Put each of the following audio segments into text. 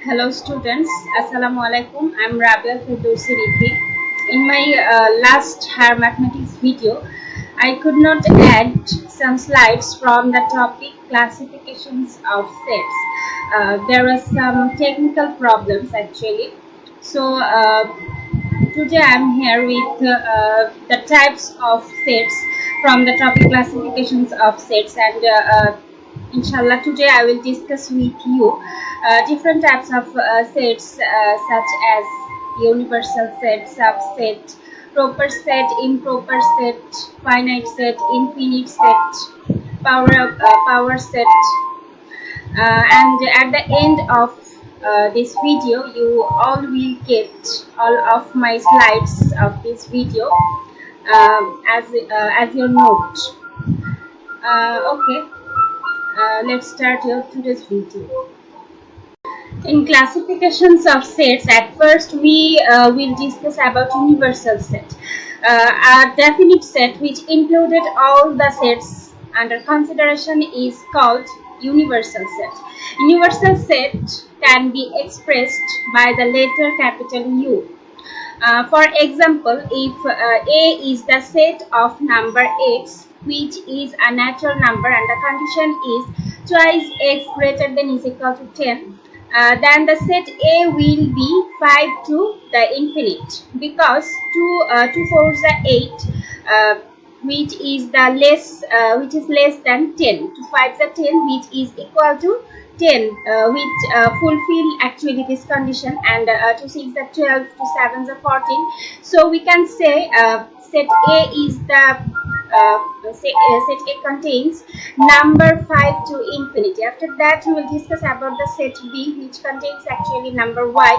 Hello students, Assalamualaikum. I'm Rabeya. In my last higher mathematics video, I could not add some slides from the topic classifications of sets. There were some technical problems actually. So today I'm here with the types of sets from the topic classifications of sets, and inshallah today I will discuss with you different types of sets such as universal set, subset, proper set, improper set, finite set, infinite set, power set, and at the end of this video you all will get all of my slides of this video as your note. Okay, let's start today's video. In classifications of sets, at first we will discuss about universal set, a definite set which included all the sets under consideration is called universal set. Universal set can be expressed by the letter capital U. For example, if A is the set of number x, which is a natural number and the condition is twice x greater than is equal to 10, then the set A will be 5 to the infinite, because 2 fours are 8, which is less than 10. 2 fives are 10, which is equal to 10, which fulfill actually this condition, and 2 6 are 12, 2 7 are 14. So we can say set A is the set A contains number 5 to infinity. After that we will discuss about the set B, which contains actually number y,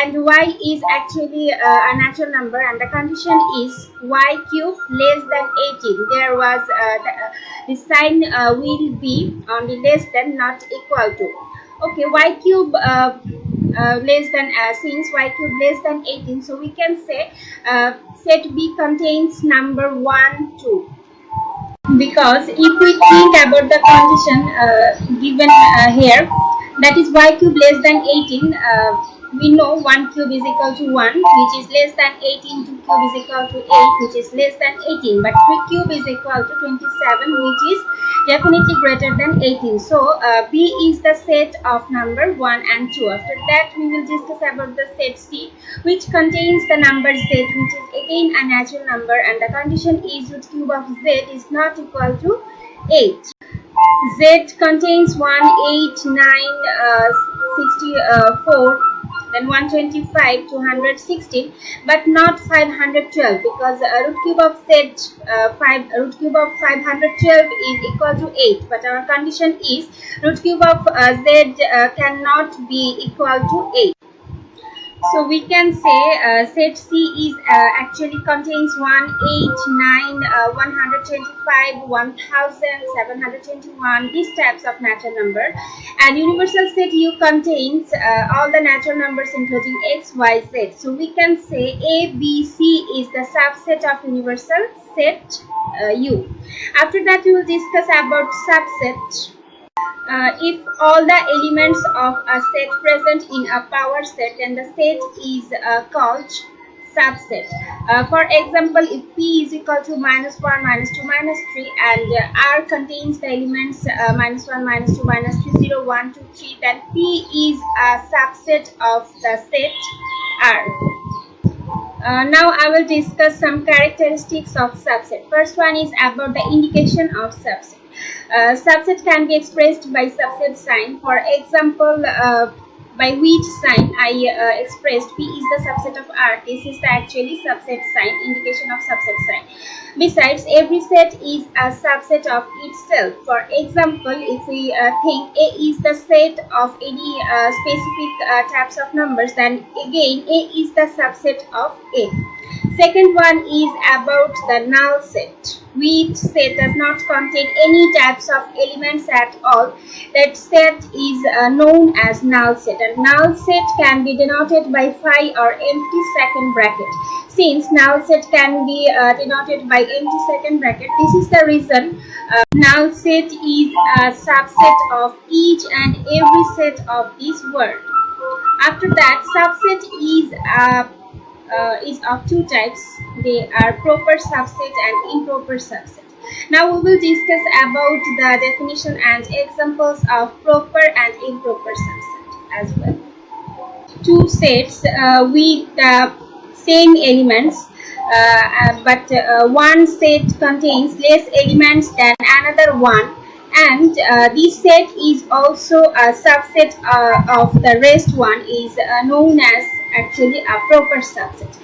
and y is actually a natural number and the condition is y cube less than 18. There was the sign will be only less than, not equal to. Okay, y cube less than, since y cube less than 18, so we can say set B contains number 1 2, because if we think about the condition given here, that is y cube less than 18, we know 1 cube is equal to 1, which is less than 18, 2 cube is equal to 8, which is less than 18, but 3 cube is equal to 27, which is definitely greater than 18. So B is the set of number 1 and 2. After that we will discuss about the set C, which contains the number z, which is again a natural number, and the condition is root cube of z is not equal to 8. Z contains 1, 8, 9, 64, then 125, 216, but not 512, because root cube of z, root cube of 512 is equal to 8, but our condition is root cube of z cannot be equal to 8. So we can say set C is actually contains 1, 8, 9, 125, 1721, these types of natural number, and universal set U contains all the natural numbers including x, y, z. So we can say A, B, C is the subset of universal set U. After that we will discuss about subset. If all the elements of a set present in a power set, then the set is called subset. For example, if P is equal to -1, -2, -3, and R contains the elements -1, -2, -3, 0, 1, 2, 3, then P is a subset of the set R. Now I will discuss some characteristics of subset. First one is about the indication of subset. Subset can be expressed by subset sign. For example, by which sign I expressed P is the subset of R. This is the actually subset sign, indication of subset sign. Besides, every set is a subset of itself. For example, if we think A is the set of any specific types of numbers, then again A is the subset of A. Second one is about the null set. Which set does not contain any types of elements at all, that set is known as null set, and null set can be denoted by phi or empty second bracket. Since null set can be denoted by empty second bracket, this is the reason null set is a subset of each and every set of this word. After that, subset is of two types. They are proper subset and improper subset. Now we will discuss about the definition and examples of proper and improper subset as well. Two sets with the same elements, but one set contains less elements than another one, and this set is also a subset of the rest one, is known as actually a proper subset.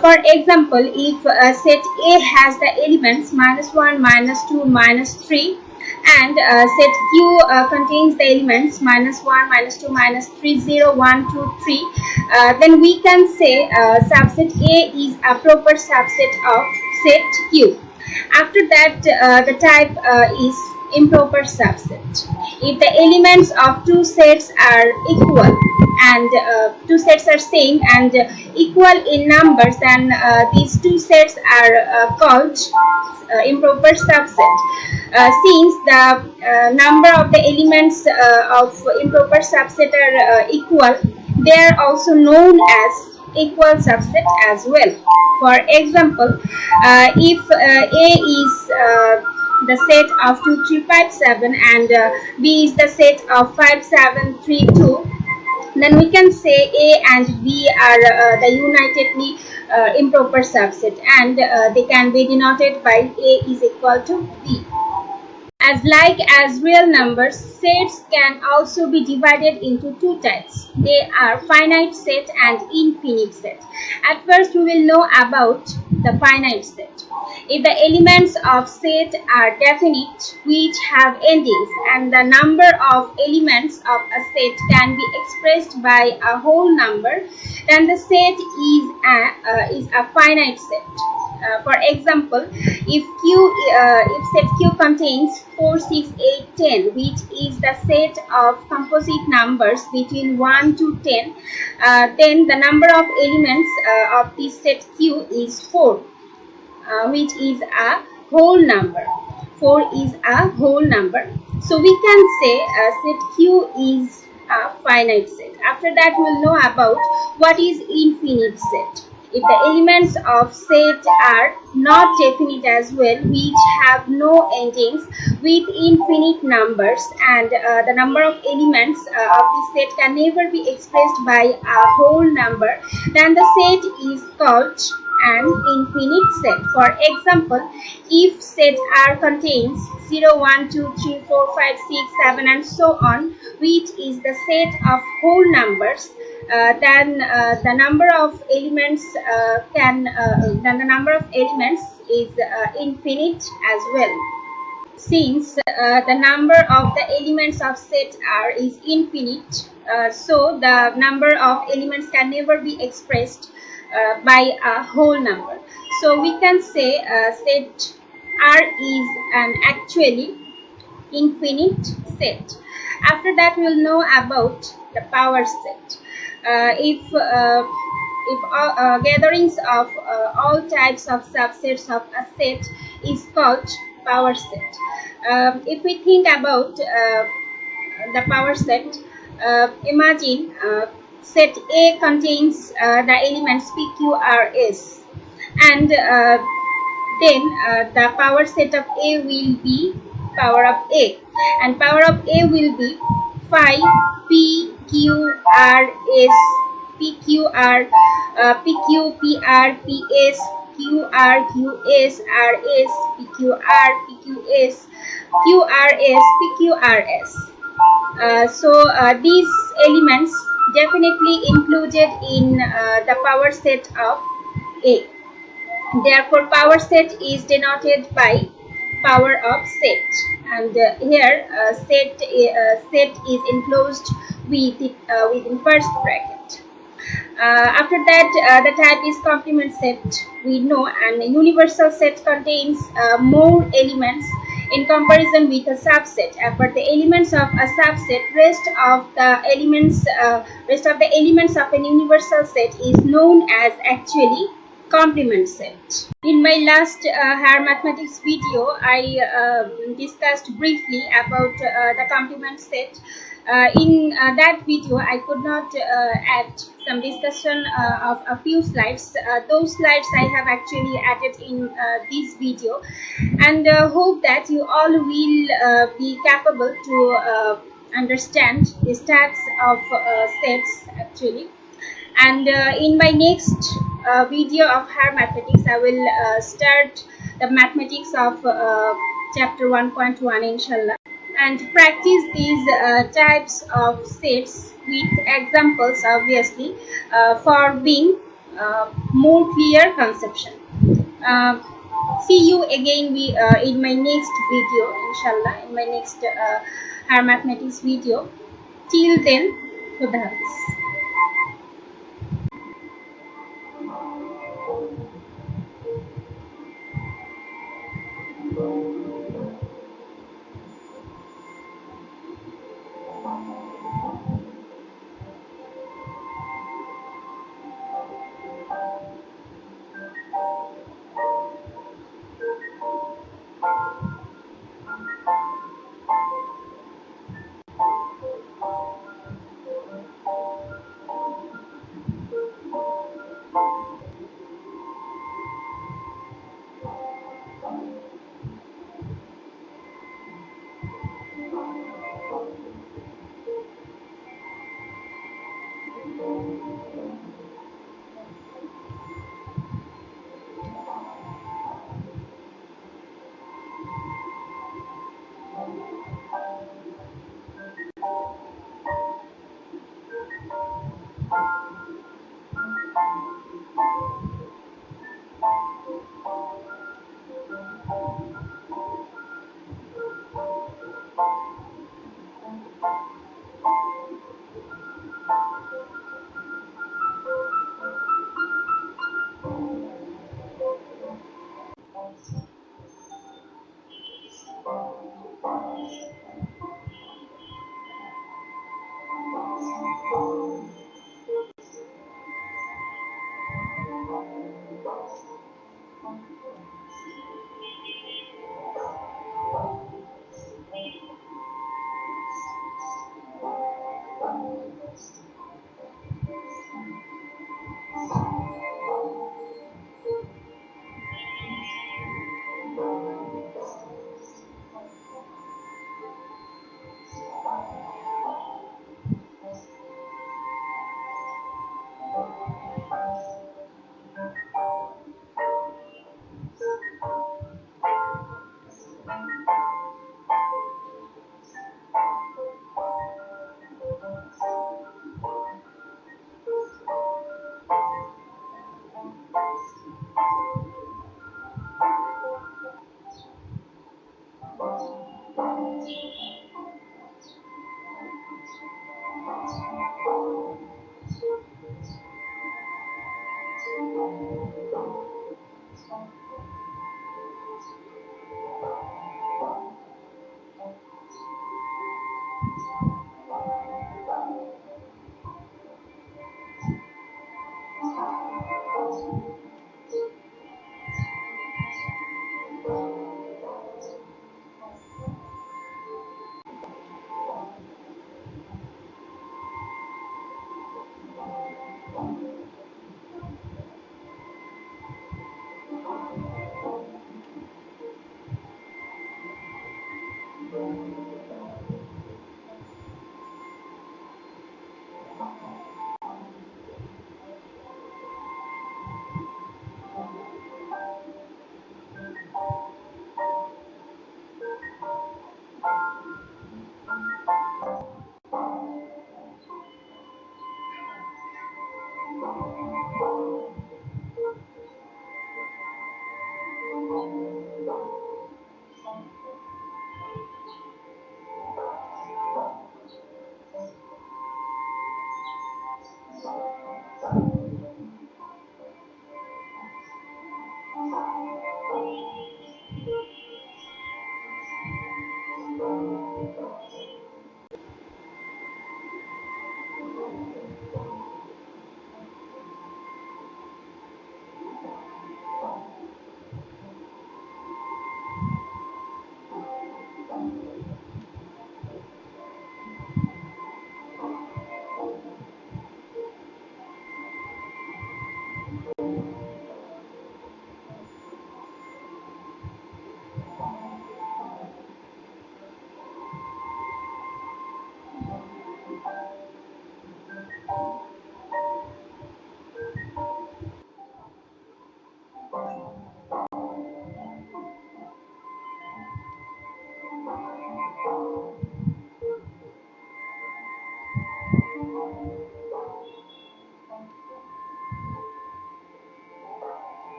For example, if set A has the elements minus 1, minus 2, minus 3, and set Q contains the elements minus 1, minus 2, minus 3, 0, 1, 2, 3, then we can say subset A is a proper subset of set Q. After that, the type is improper subset. If the elements of two sets are equal and two sets are same and equal in numbers, then these two sets are called improper subset. Since the number of the elements of improper subset are equal, they are also known as equal subset as well. For example, if A is the set of 2, 3, 5, 7 and B is the set of 5, 7, 3, 2, then we can say A and B are the unitedly improper subset, and they can be denoted by A is equal to B. As like as real numbers, sets can also be divided into two types. They are finite set and infinite set. At first, we will know about the finite set. If the elements of set are definite, which have endings, and the number of elements of a set can be expressed by a whole number, then the set is a finite set. For example, if set Q contains 4, 6, 8, 10, which is the set of composite numbers between 1 to 10, then the number of elements of this set Q is 4, which is a whole number. 4 is a whole number. So we can say set Q is a finite set. After that, we will know about what is infinite set. If the elements of set are not definite as well, which have no endings, with infinite numbers, and the number of elements of this set can never be expressed by a whole number, then the set is called an infinite set. For example, if set R contains 0, 1, 2, 3, 4, 5, 6, 7 and so on, which is the set of whole numbers, then the number of elements is infinite as well. Since the number of the elements of set R is infinite, so the number of elements can never be expressed by a whole number. So we can say set R is an actually infinite set. After that, we will know about the power set. If gatherings of all types of subsets of a set is called power set. If we think about the power set, imagine set A contains the elements P, Q, R, S, and then the power set of A will be power of A, and power of A will be 5 P, Q, R, S, P, Q, R, P, Q, P, R, P, S, Q, R, Q, S, R, S, P, Q, R, P, Q, S, Q, R, S, P, Q, R, S. So these elements definitely included in the power set of A. Therefore, power set is denoted by power of set, and here set is enclosed within first bracket. After that, the type is complement set. We know, and a universal set contains more elements in comparison with a subset. But the elements of a subset, rest of the elements of a universal set is known as actually complement set. In my last higher mathematics video, I discussed briefly about the complement set. In that video, I could not add some discussion of a few slides. Those slides I have actually added in this video, and hope that you all will be capable to understand the stats of sets actually. And in my next video of higher mathematics, I will start the mathematics of chapter 1.1 inshallah, and practice these types of sets with examples obviously, for being more clear conception. uh, See you again in my next video inshallah, in my next higher mathematics video. Till then, Khuda Hafiz.